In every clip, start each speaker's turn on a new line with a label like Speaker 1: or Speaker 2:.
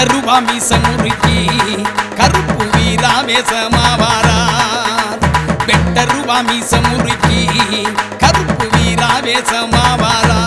Speaker 1: வெட்டருவா மீச முறுக்கி கருப்பு வீராவேசமாவாரார். வெட்டருவா மீச முறுக்கி கருப்பு வீராவேசமாவாரார்.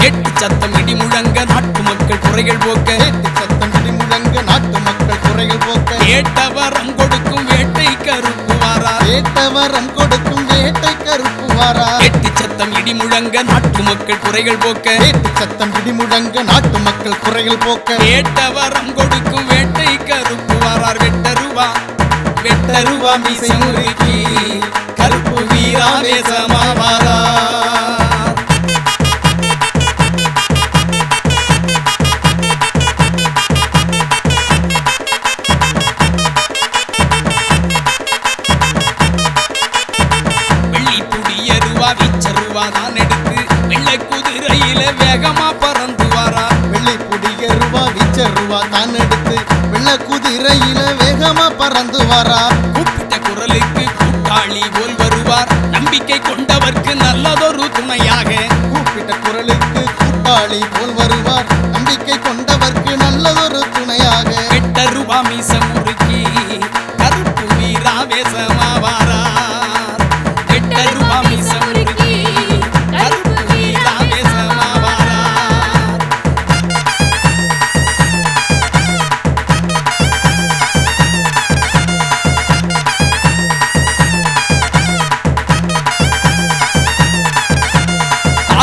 Speaker 1: எட்டு சத்தம் இடி முழங்க நாட்டு மக்கள் குறைகள் போக்க,
Speaker 2: எட்டு சத்தம் இடி முழங்க நாட்டு மக்கள் குறைகள் போக்க,
Speaker 1: ஏட்டவரம் கொடுக்கும் வேட்டை கருப்பு வாரார்.
Speaker 2: ஏட்டவரம் கொடுக்கும் வேட்டை கருப்பு வாரார்.
Speaker 1: எட்டு சத்தம் இடி முழங்க நாட்டு மக்கள் குறைகள் போக்க,
Speaker 2: எட்டு சத்தம் இடி முழங்க நாட்டு மக்கள் குறைகள் போக்க,
Speaker 1: ஏட்டவரம் கொடுக்கும் வேட்டை கருப்பு வாரார். வெட்டருவா வெட்டருவா மீச முறுக்கி கருப்பு வீராவேசமாவாரார். வீச்சருவா தான் எடுத்து வெள்ளை குதிரையில வேகமா பறந்து வாரா.
Speaker 2: வெள்ளை புடியருவா வீச்சருவா தான் எடுத்து வெள்ளை குதிரையில வேகமா பறந்து வாரா.
Speaker 1: கூப்பிட்ட குரலுக்கு கூட்டாளி போல் வருவார். நம்பிக்கை கொண்டவர்க்கு நல்லதொரு துணையாக.
Speaker 2: கூப்பிட்ட குரலுக்கு கூட்டாளி போல் வருவார். நம்பிக்கை கொண்டவர்க்கு நல்லதொரு துணையாக.
Speaker 1: வெட்டருவா மீச முறுக்கி கருப்பு வீராவேசமாவாரார். வெட்டருவா மீச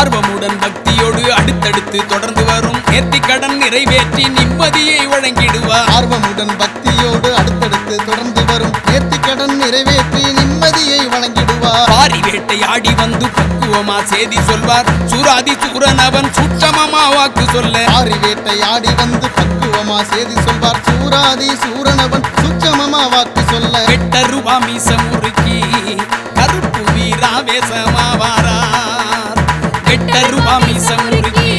Speaker 1: ஆர்வமுடன் பக்தியோடு அடுத்தடுத்து தொடர்ந்து வரும் நேர்த்திக்கடன் நிறைவேற்றி நிம்மதியை வழங்கிடுவார்.
Speaker 2: ஆர்வமுடன் பக்தியோடு அடுத்தடுத்து தொடர்ந்து வரும் நேர்த்திக்கடன் நிறைவேற்றி நிம்மதியை வழங்கிடுவார்.
Speaker 1: பாரி வேட்டை ஆடி வந்து பக்குவமா செய்தி சொல்வார். சூராதி சூரனவன் சூட்சமமா வாக்கு சொல்ல,
Speaker 2: பாரி வேட்டை ஆடி வந்து பக்குவமா செய்தி சொல்வார். சூராதி சூரனவன் சூட்சமமா வாக்கு சொல்ல,
Speaker 1: வெட்டருவா மீச முறுக்கி கருப்பு வீராவேசமாவாரார். வெட்டருவா மீச முறுக்கி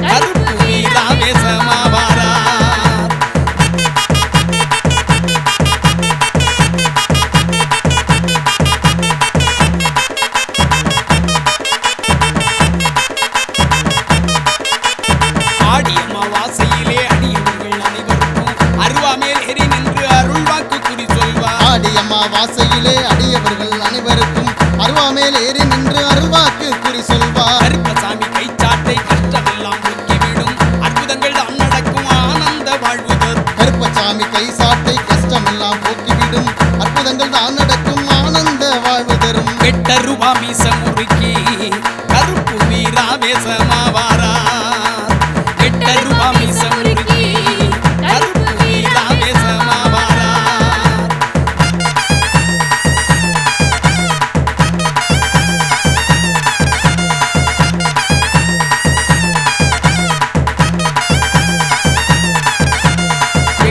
Speaker 1: கருப்பு வீராவேசமாவாரார். ஆடியம்மா வாசையிலே அடியவர்கள் அனைவருக்கும் அருவா மேல் ஏறி நின்று அருள் வாக்கு குறி சொல்வார்.
Speaker 2: ஆடியம்மா வாசையிலே அடியவர்கள் அனைவருக்கும் அருவாமேல் ஏறி நின்று அருள்வாக்கு குறி சொல்வார்.
Speaker 1: கருப்பசாமி கைச்சாட்டை கஷ்டமெல்லாம் போக்கிவிடும் அற்புதங்கள் தான் நடக்கும் ஆனந்த வாழ்வு தரும்.
Speaker 2: கருப்பசாமி கை சாட்டை கஷ்டமெல்லாம் போக்கிவிடும் அற்புதங்கள் தான் நடக்கும் ஆனந்த வாழ்வு தரும்.
Speaker 1: வெட்டருவா மீச முறுக்கி கருப்பு வீராவேசமாவாரார். வெட்டருவா மீச முறுக்கி கருப்பு வீராவேசமாவாரார்.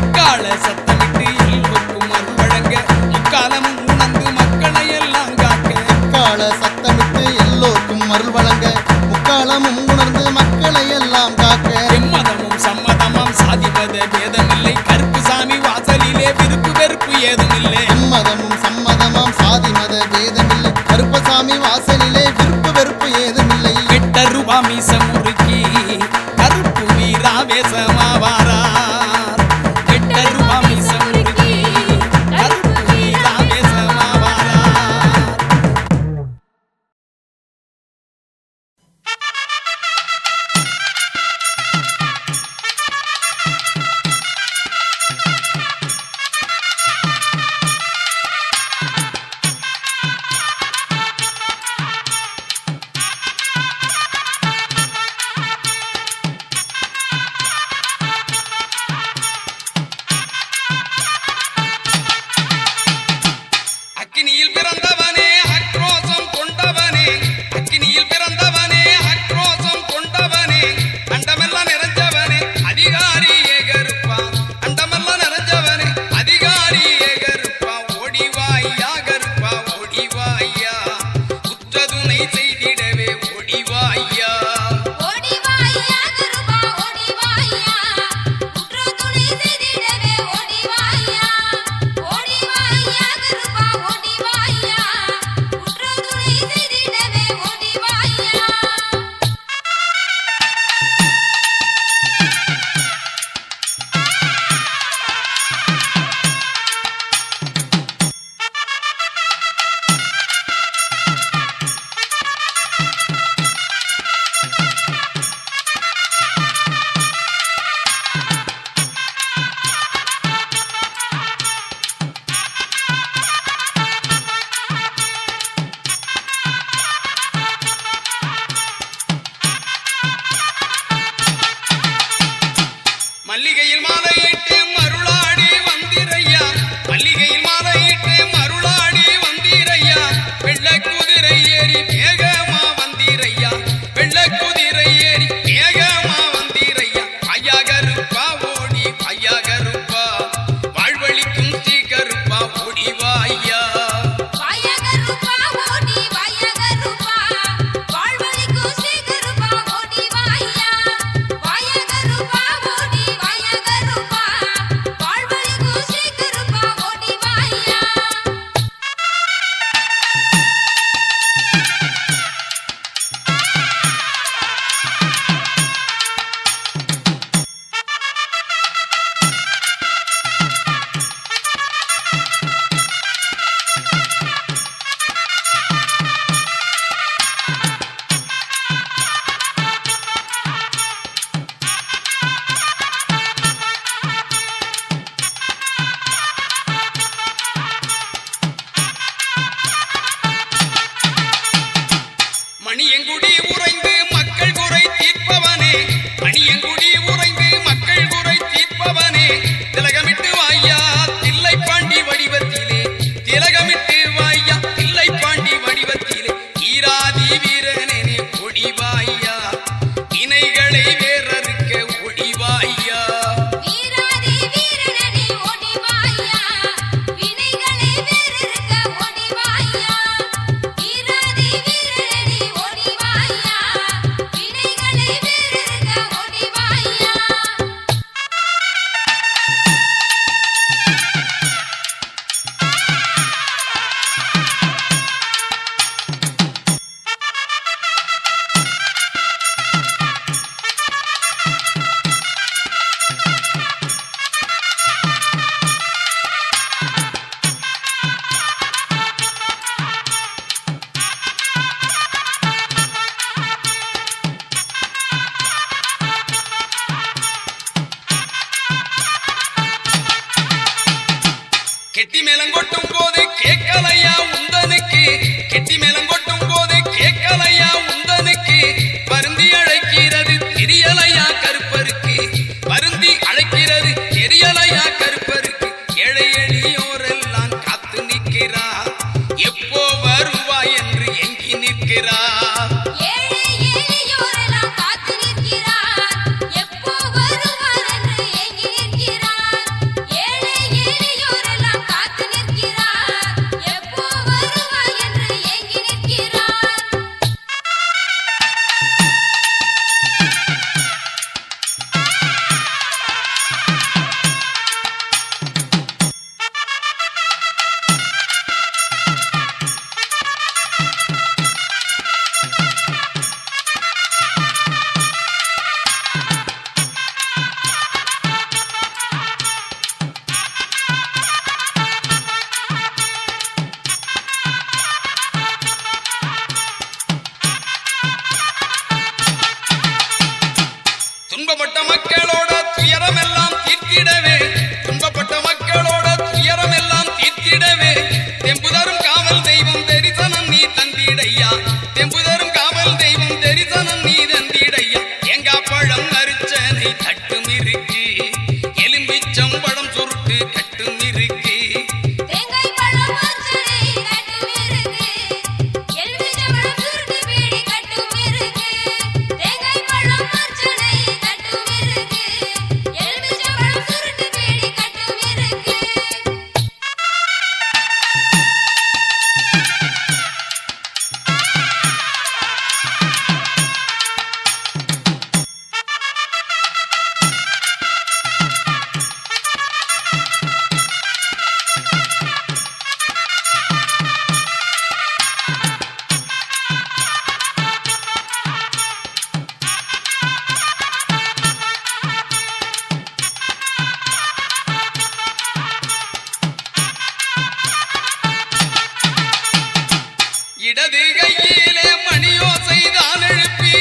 Speaker 1: எக்கால சத்தமிட்டு எல்லோருக்கும் அருள் வழங்க முக்காலமும் உணர்ந்து மக்களை எல்லாம் காக்க.
Speaker 2: எக்கால சத்தமிட்டு எல்லோருக்கும் அருள் வழங்க முக்காலமும் உணர்ந்து மக்களை எல்லாம் காக்க.
Speaker 1: எம்மதமும் சம்மதமாம் சாதிமத பேதமில்லை. கருப்புசாமி வாசலிலே விருப்பு வெறுப்பு ஏதுமில்லை.
Speaker 2: எம்மதமும் சம்மதமாம் சாதி மத பேதமில்லை. கருப்பசாமி வாசலிலே விருப்பு வெறுப்பு ஏதுமில்லை.
Speaker 1: வெட்டருவா மீச முறுக்கி கருப்பு வீராவேசமாவாரார். வெட்டருவா மீச முறுக்கி கருப்பு வீராவேசமாவாரார். கெட்டி மேலங்கொட்டும் போது கேட்கலையா உந்தனுக்கு கெட்டி மேலங்கொட்டும் போது கேட்கலையா உந்தனுக்கு வருந்தி அழைக்கிறது தெரியலையா கருப்பருக்கு வருந்தி அழைக்கிறது தெரியலையா கருப்பருக்கு ஏழை எளியோரெல்லாம் காத்து நிற்கிறார் எப்போ வருவாய் என்று எங்கி நிற்கிறார் துன்பப்பட்ட மக்களோட துயரமெல்லாம் தீர்த்திடவே துன்பப்பட்ட மக்களோட துயரமெல்லாம் தீர்த்திடவே தெம்புதரும் காவல் தெய்வம் தரிசனம் நீ தந்திடையா தெம்புதரும் காவல் தெய்வம் தரிசனம் நீ தந்திடையா தேங்காய் பழம் அரிச்சனை தட்டும் இருக்கு எலும்பிச்சம் பழம் சுருட்டு கட்டும் இருக்கு இடது கையிலே மணியோசை தான் எழுப்பி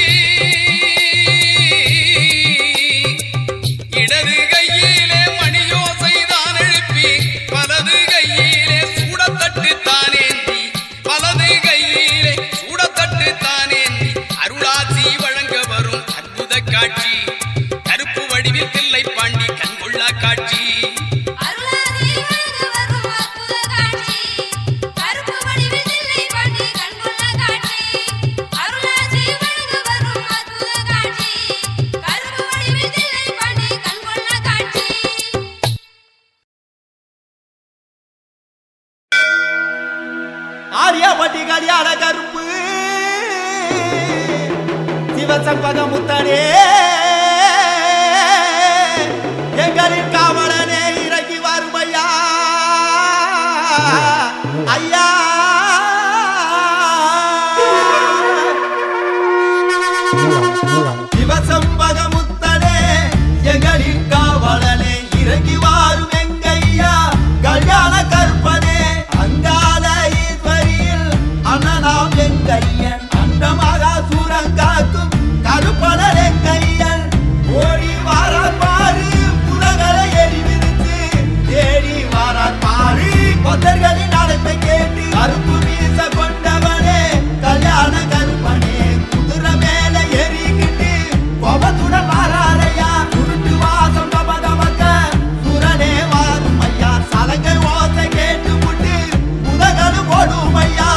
Speaker 1: இடது கையிலே மணியோசை தான் எழுப்பி வலது கையிலே சூடத்தட்டு தானேந்தி வலது கையிலே சூடத்தட்டு தானேந்தி அருளாசி வழங்க வரும் அற்புத காட்சி கருப்பு வடிவில் தில்லை பாண்டி கண்கொள்ளா காட்சி
Speaker 3: ஆரியப்பட்டி கல்யாண கருப்பு சிவசம்பக முத்தனே எங்களின் காவலனே இறங்கி வருமையா ஐயா சிவசம்பக முத்தனே எங்களின் காவலனே இறங்கி வாரும் எங்கையா கல்யாண கற்பனே அங்கால ஈஸ்வரியில் அண்ணனாம் எங்கையன் அண்டமாக சூரங்காக்கும் கருப்பனே கையன் ஓடி வாரார் பாரு புலகளை எரிவிரித்து தேடி வாரார் பாரு கொத்தர்களின் அழைப்பை கேட்டு கருப்பு வீச கொண்டவனே கல்யாண கருப்பனே குதிரை மேல ஏறிக்கிட்டு கோபத்துடன் வாராரையா உருட்டு வாசம் கமகமக்க சுரனே வாரும் ஐயா சலங்கை ஓசை கேட்டு முட்டு புதகனு போடும் ஐயா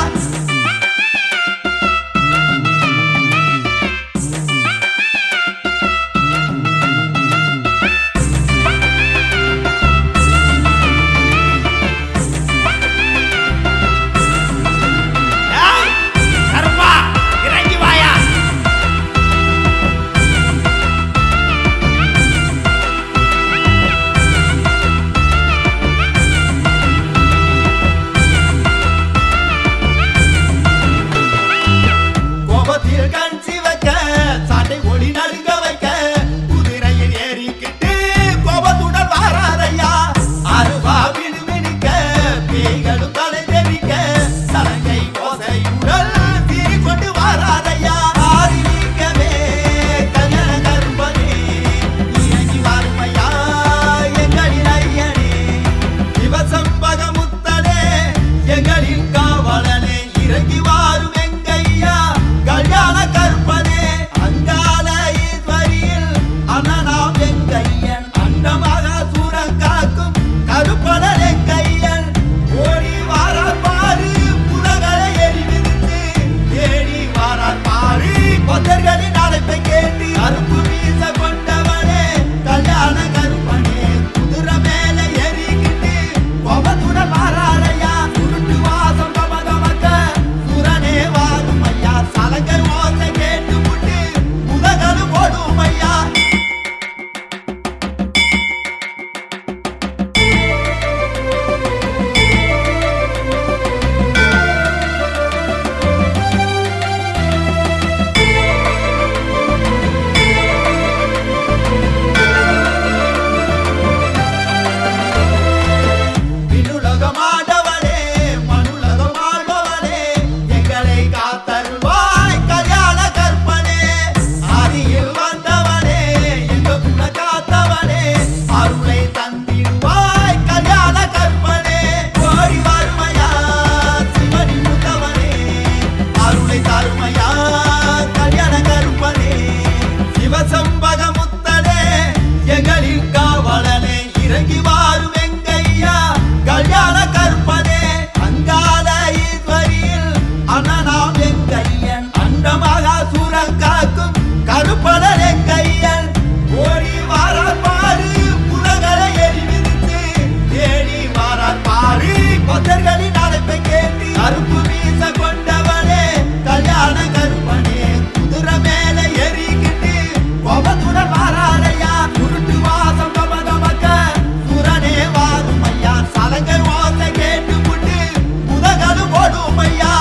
Speaker 3: பக்தர்களின் அழைப்பை கேட்டு அருப்பு வீச கொண்டவனே கல்யாண கருப்பனே குதிரை மேல ஏறிக்கிட்டு கோபத்துடன் மாறாரையா குருட்டு வாசம் கமகமக்க சுரனே வாரும் ஐயா சலங்கை ஓசை கேட்டு புட்டு புதகலும் ஓடும் ஐயா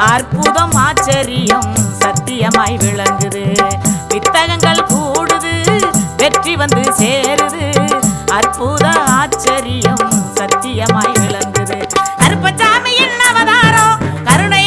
Speaker 4: அற்புதம் ஆச்சரியம் சத்தியமாய் விளங்குது. வித்தகங்கள் கூடுது, வெற்றி வந்து சேருது. அற்புத ஆச்சரியம் சத்தியமாய் விளங்குது. கருப்பசாமியின் அவதாரம் கருணை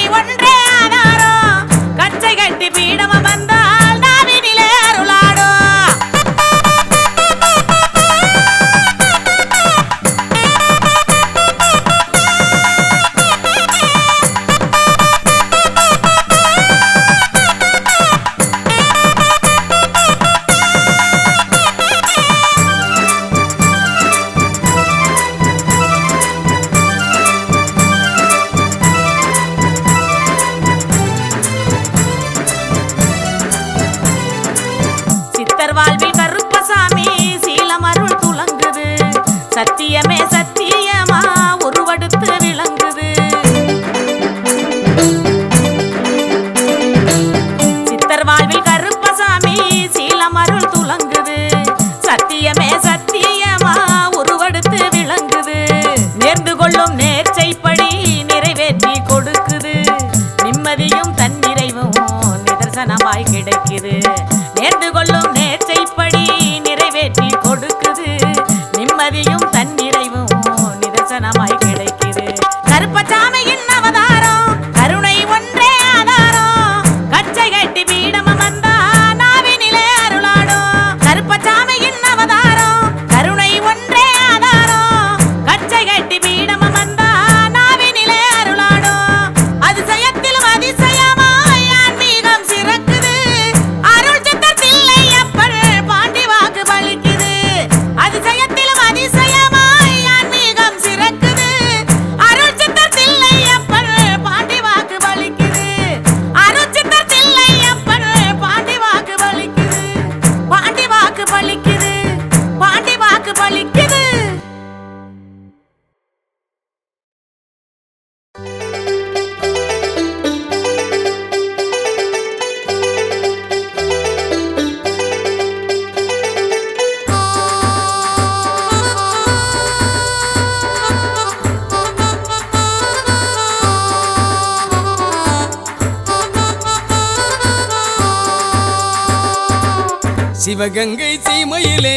Speaker 1: சிவகங்கை சீமையிலே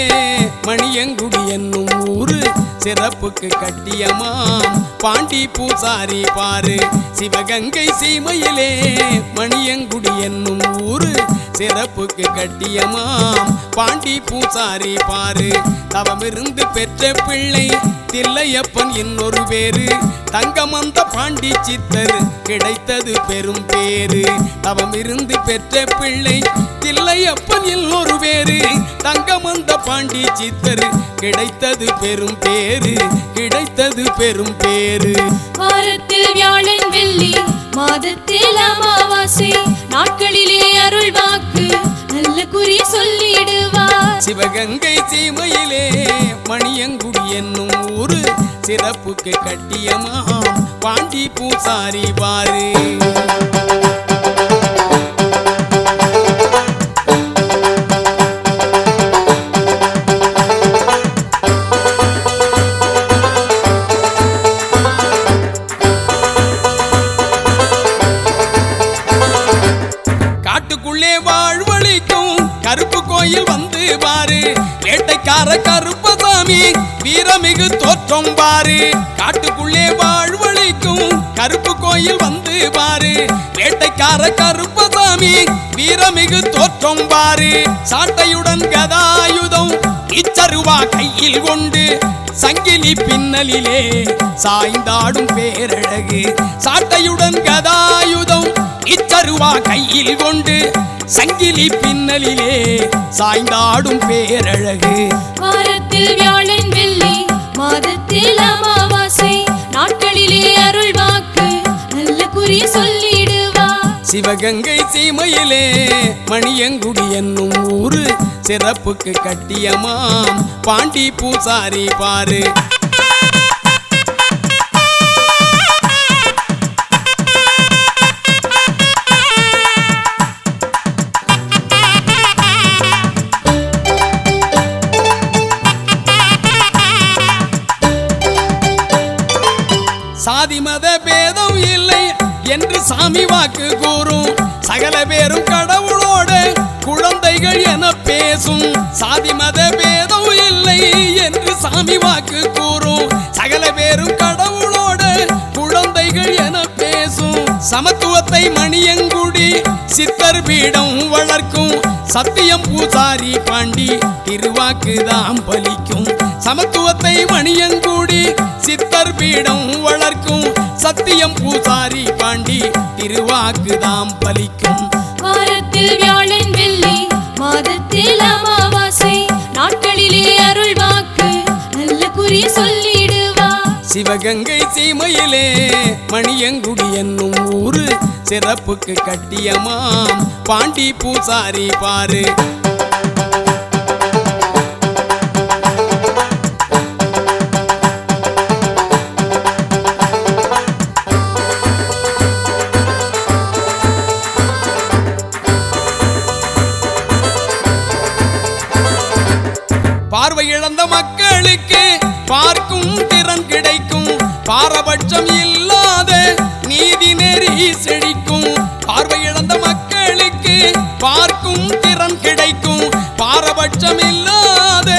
Speaker 1: மணியங்குடி என்னும் ஊரு சிறப்புக்கு கட்டியமாம் பாண்டி பூசாரி பாரு. சிவகங்கை சீமையிலே மணியங்குடி என்னும் ஊரு சிறப்புக்கு கட்டியமாம் பாண்டி பூசாரி பாரு. தவமிருந்து பெற்ற பிள்ளை தில்லையப்பன் இன்னொரு பேரு. தங்கமந்த பாண்டி சித்தர் கிடைத்தது பெரும் பேரு. தவமிருந்து பெற்ற பிள்ளை தில்லையப்பன் இன்னொரு பேரு. தங்கமந்த பாண்டி சித்தர் கிடைத்தது பெரும் பேரு. கிடைத்தது பெரும் பேரு.
Speaker 5: வாரத்தில் வியாழன் வெள்ளி மாதத்தில் அமாவாசை நாட்களிலே அருள் வாக்கு நல்ல குறி சொல்லிடுவார்.
Speaker 1: சிவகங்கை சீமையிலே மணியங்குடி என்னும் ஊரு சிறப்புக்கு கட்டியமாம் பாண்டி பூசாரி பாரு. காட்டுக்குள்ளே வாழ்வழிக்கும் கருப்பு கோயில் வந்து பாரு. வேட்டைக்கார கருப்பசாமி வீரமிகு தோற்றம் பாரு. காட்டுக்குள்ளே வாழ்வழிக்கும் கருப்பு கோயில் வந்து பாரு. வேட்டைக்கார கருப்பசாமி வீரமிகு தோற்றம் பாரு. சாட்டையுடன் கதாயுதம் இச்சருவா கையில் கொண்டு சங்கிலி பின்னலிலே சாய்ந்தாடும் பேரழகு. சாட்டையுடன் கதாயுதம் இச்சருவா கையில் கொண்டு சங்கிலி பின்னலிலே சாய்ந்தாடும் பேரழகு.
Speaker 5: வாரத்தில் வியாழன் வெள்ளி மாதத்தில் அமாவாசை நாட்களிலே அருள் வாக்கு நல்ல குறி சொல்லிடுவார்.
Speaker 1: சிவகங்கை சீமையிலே மணியங்குடி என்னும் ஊரு சிறப்புக்கு கட்டியமாம் பாண்டி பூசாரி பாரு. சாதி மத பேதம் இல்லை என்று சாமி வாக்கு கூறும். சகல பேரும் கடவுளோட குழந்தைகள் என பேசும். சாதி மத பேதம் இல்லை என்று சாமி வாக்கு கூறும். சகல பேரும் கடவுளோட குழந்தைகள் என பேசும். சமத்துவத்தை மணியங்குடி சித்தர் பீடம் வளர்க்கும். சத்தியம் பூசாரி பாண்டி திருவாக்குதாம் பலிக்கும். சமத்துவத்தை மணியங்குடி சித்தர் பீடம் வளர்க்கும். சத்தியம் பூசாரி பாண்டி திருவாக்குதாம் பலிக்கும்.
Speaker 5: வாரத்தில் வியாழன் வெள்ளி மாதத்தில் அமாவாசை நாட்களிலே அருள் வாக்கு நல்ல குறி சொல்லிடுவார்.
Speaker 1: சிவகங்கை சீமையிலே மணியங்குடி என்னும் ஊரு சிறப்புக்கு கட்டியமாம் பாண்டி பூசாரி பாரு. பார்வை இழந்த மக்களுக்கு பார்க்கும் திறன் கிடைக்கும். பாரபட்சம் இல்லாத நீதி நெறி செழிக்கும். பார்வை இழந்த மக்களுக்கு பார்க்கும் திறன் கிடைக்கும். பாரபட்சம் இல்லாத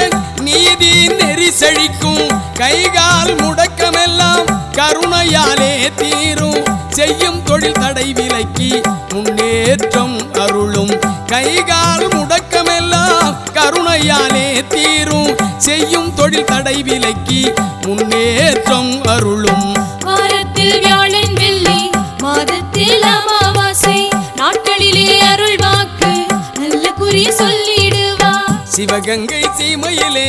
Speaker 1: நீதி நெறி செழிக்கும். கைகால் முடக்கமெல்லாம் கருணையாலே தீரும். செய்யும் தொழில் தடை விலக்கி முன்னேற்றம் அருளும். கைகால் முடக்கமெல்லாம் கருணையாலே தீரும். செய்யும் தொழில் தடை விலக்கி முன்னேற்றம் அருளும்.
Speaker 5: வாரத்தில் வியாழன் வெள்ளி மாதத்தில் அமாவாசை நாட்களிலே அருள் வாக்கு நல்ல குறி சொல்லிடுவார்.
Speaker 1: சிவகங்கை சீமையிலே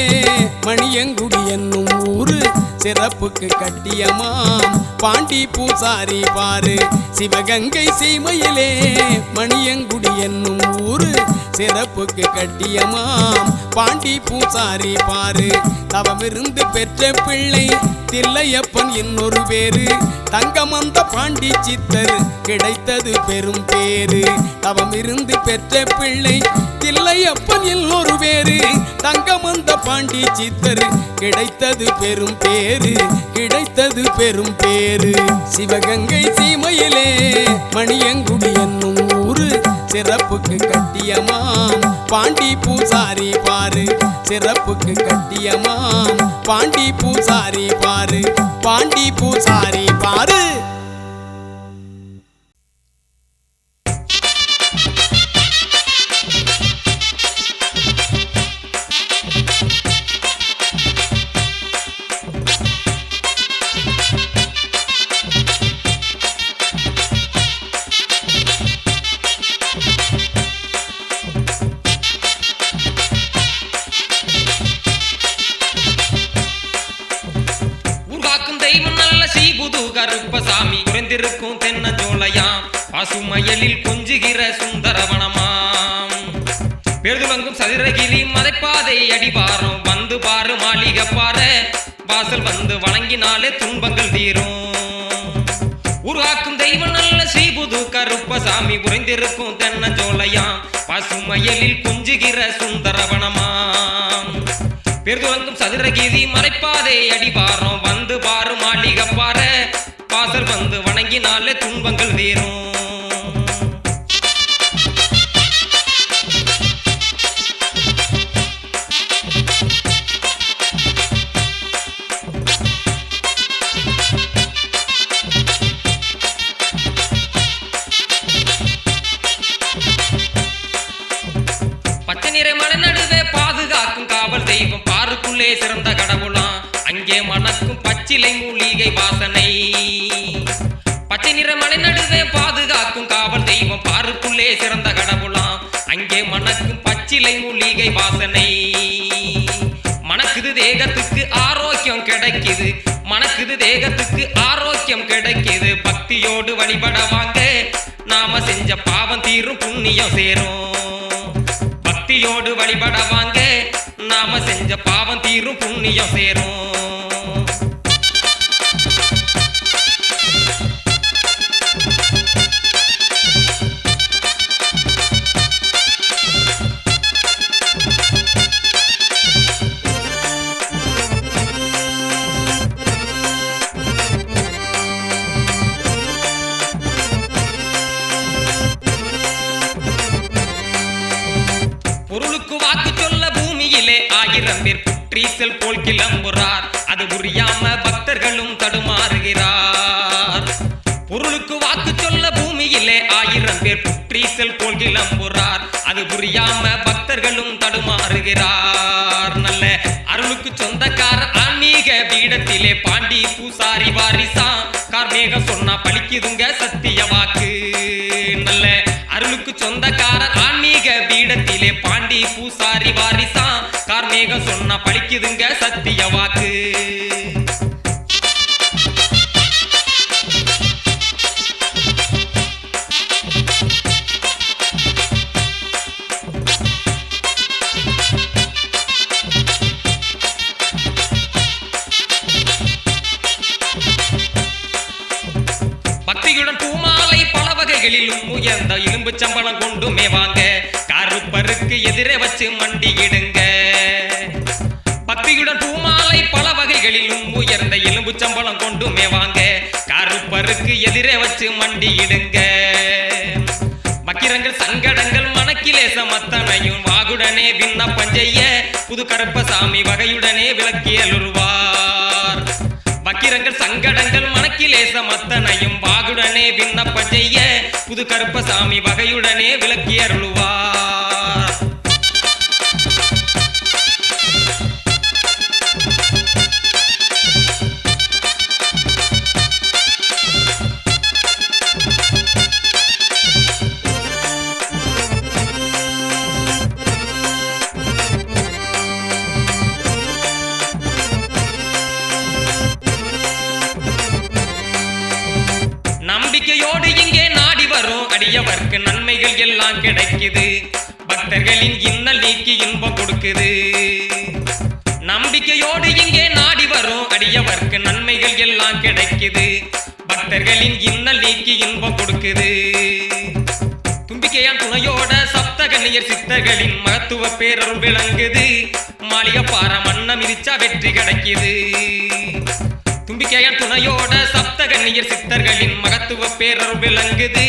Speaker 1: மணியங்குடி என்னும் ஊரு சிறப்புக்கு கட்டியமாம் பாண்டி பூசாரி பாரு. சிவகங்கை சீமையிலே மணியங்குடி என்னும் ஊரு சிறப்புக்கு கட்டியமாம் பாண்டி பூசாரி பாரு. தவமிருந்து பெற்ற பிள்ளை தில்லையப்பன் இன்னொரு பேரு. தங்கமந்த பாண்டி சித்தர் கிடைத்தது பெரும் பேரு. தவமிருந்து பெற்ற பிள்ளை தில்லையப்பன் இன்னொரு பேரு. தங்கமந்த பாண்டி சித்தர் கிடைத்தது பெரும் பேரு. கிடைத்தது பெரும் பேரு. சிவகங்கை சீமையிலே மணியங்குடி என்னும் ஊரு சிறப்புக்கு கட்டியமாம் பாண்டி பூசாரி பாரு சிறப்புக்கு கட்டியமாம் பாண்டி பூசாரி பாரு பாண்டி பூசாரி பாரு.
Speaker 6: கருப்பசாமி குறைந்திருக்கும் தென்னஞ்சோலையாம் பசுமயலில் கொஞ்சுகிற சுந்தரவனமாம் பெருதுவங்கும் சதுரகிரி மதைப்பாதை அடிவாரம் வந்து பாரு மாளிகை பாரு வாசல் வந்து வணங்கினாலே துன்பங்கள் தீரும். உருவாக்கும் தெய்வம் நல்ல ஸ்ரீபுது கருப்பசாமி குறைந்திருக்கும் தென்னஞ்சோலையாம் பசுமயலில் கொஞ்சுகிற சுந்தரவனமாம் பெருதுவங்கும் சதுரகிரி மறைப்பாதை அடிவாரம் வந்து பாரு மாளிகை பாரு வாசல் வந்து வணங்கினாலே துன்பங்கள் தீரும். பச்சை நிற மலை நடுவே பாதுகாக்கும் காவல் தெய்வம் பாருக்குள்ளே சிறந்த கடவுளாம் அங்கே மணக்கும் பச்சிலை மூலிகை வாசனை. பச்சை நிற மலை நடுவே பாதுகாக்கும் காவல் தெய்வம் பாருக்குள்ளே சிறந்த கடவுளாம் அங்கே மணக்கும் பச்சிலை மூலிகை வாசனை. மணக்குது தேகத்துக்கு ஆரோக்கியம் கிடைக்குது மணக்குது தேகத்துக்கு ஆரோக்கியம் கிடைக்குது பக்தியோடு வழிபட வாங்க நாம செஞ்ச பாவம் தீரும் புண்ணியம் சேரும். பக்தியோடு வழிபட வாங்க நாம செஞ்ச பாவம் தீரும் புண்ணியம் சேரும். பொருளுக்கு வாக்கு சொல்ல பூமியிலே 1000 பேர் புற்றீசல் போல் கிளம்புறார் அது புரியாம பக்தர்களும் தடுமாறுகிறார். பொருளுக்கு வாக்கு சொல்ல பூமியிலே 1000 பேர் புற்றீசல் போல் கிளம்புறார் அது புரியாம பக்தர்களும் தடுமாறுகிறார். நல்ல அருளுக்கு சொந்தக்காரர் ஆன்மீக பீடத்திலே பாண்டி பூசாரி வாரிசா கார்மேகம் சொன்னா பலிக்குதுங்க சத்திய வாக்கு. நல்ல அருளுக்கு சொந்தக்காரர் ஆன்மீக பீடத்திலே பாண்டி பூசாரி வாரிசா கார்மேகம் சொன்னா பலிக்குதுங்க சத்திய வாக்கு. பக்தியுடன் பூமாலை பல வகைகளிலும் உயர்ந்த இரும்பு சம்பளம் கொண்டு மேவாங்க கருப்பருக்கு எதிரே வச்சு மண்டியிடுங்க. பக்தியுடன் பூமாலை பல வகைகளிலும் உயர்ந்த எலும்பு சம்பளம் கொண்டு மேவாங்க கருப்பருக்கு எதிரே வச்சு மண்டியிடுங்க. வக்கிரங்கள் சங்கடங்கள் மனக்கிலேச மத்தனையும் வாகுடனே விண்ணப்பம் செய்ய புது கருப்பசாமி வகையுடனே விளக்கியலுருவார். வக்கிரங்கள் சங்கடங்கள் மனக்கிலேச மத்தனையும் வாகுடனே விண்ணப்பம் செய்ய புது கருப்பசாமி வகையுடனே விளக்கியருளுவார். நம்பிக்கையோடு இங்கே நாடி வரும் அடியவர்க்கு நன்மைகள் எல்லாம் கிடைக்குது பக்தர்களின் இன்னல் நீக்கி இன்பம் கொடுக்குது. நம்பிக்கையோடு இங்கே நாடி வரும் அடியவர்க்கு நன்மைகள் எல்லாம் கிடைக்குது பக்தர்களின் இன்னல் நீக்கி இன்பம் கொடுக்குது. தும்பிக்கையான் துணையோட சப்தகன்னியர் சித்தர்களின் மகத்துவ பேரருள் விளங்குது மாளிகை பார மன்னம் மிதிச்சா வெற்றி கிடைக்குது. தும்பிக்கையான் துணையோட சப்தகன்னியர் சித்தர்களின் மகத்துவ பேரருள் விளங்குது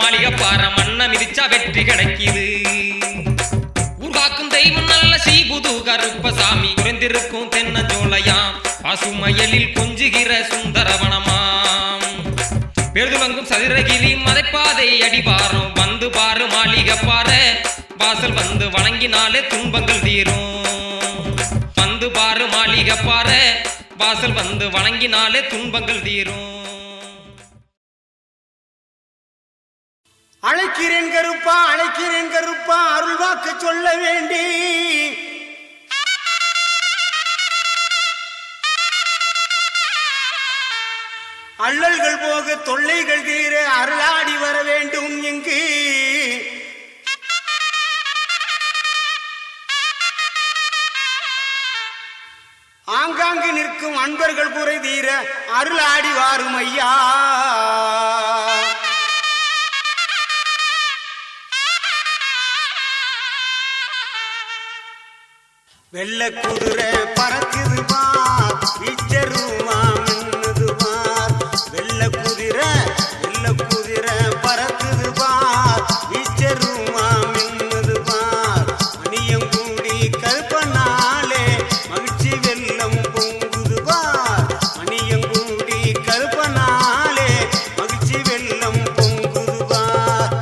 Speaker 6: மாளிகை பார மன்னம் மிதிச்சா வெற்றி கிடைக்குது. புது கருப்பசாமி குறைந்திருக்கும் தென்னஞ்சோலையாம் பசுமயலில் கொஞ்சுகிற சுந்தரவனமாம் பெருதுவங்கும் சதுரகிரி மதைப்பாதை அடிவாரம் வந்து பாரு மாளிகை பாரு வாசல் வந்து வணங்கினாலே துன்பங்கள் தீரும் வந்து பாரு மாளிகை பாரு வாசல் வந்து வணங்கினாலே துன்பங்கள் தீரும்.
Speaker 7: அழைக்கிறேன் கருப்பா அழைக்கிறேன் கருப்பா அருள் வாக்கு சொல்ல வேண்டி அள்ளல்கள் போக தொல்லைகள் தீர அருளாடி வர வேண்டும் இங்கு ஆங்காங்கு நிற்கும் அன்பர்கள் குறை தீர அருளாடி வாரும் ஐயா. வெள்ள குதிரை பறக்குது பார் வீச்சருமா மின்னுது பார் வெள்ள குதிரை பறக்குது பார் வீச்சருமா மின்னுது பார் மணியங்கூடி கருப்பனாலே மகிழ்ச்சி வெள்ளம் பொங்குது பார் மணியங்கூடி கருப்பனாலே மகிழ்ச்சி வெள்ளம் பொங்குது பார்.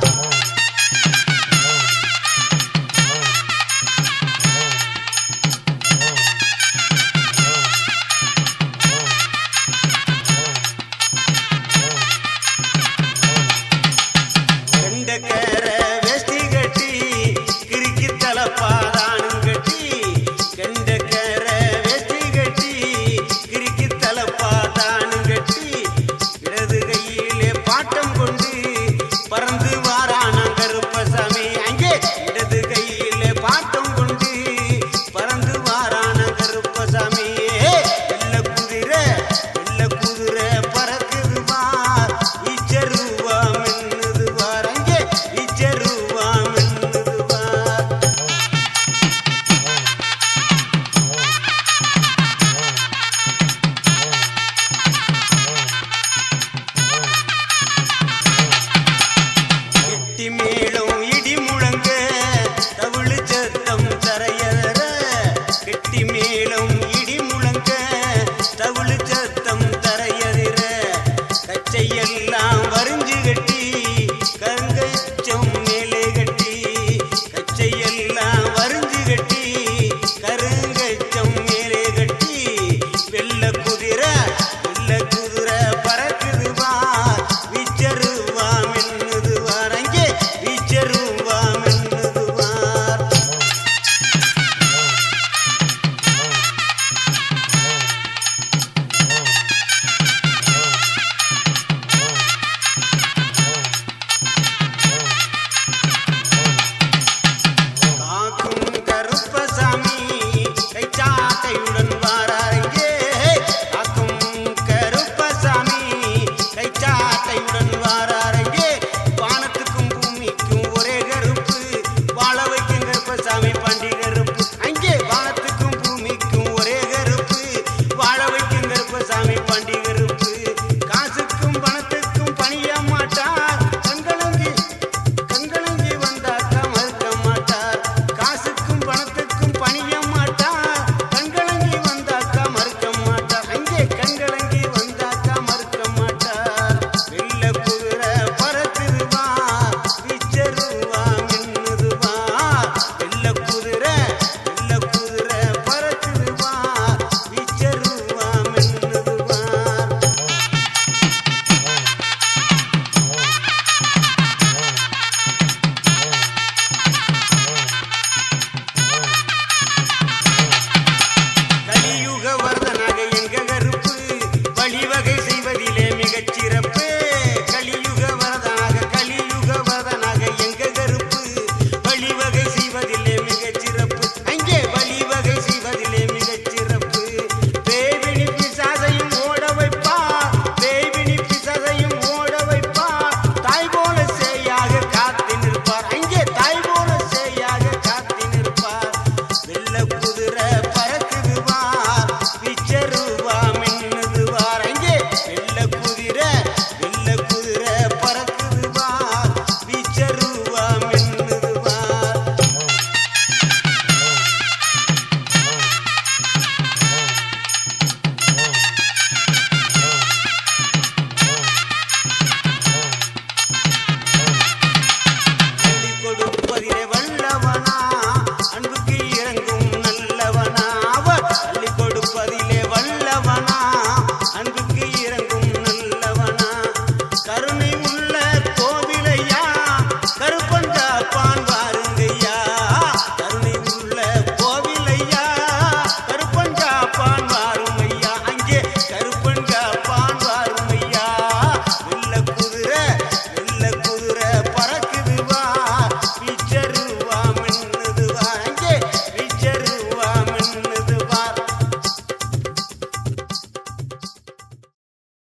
Speaker 7: வெண்டக்க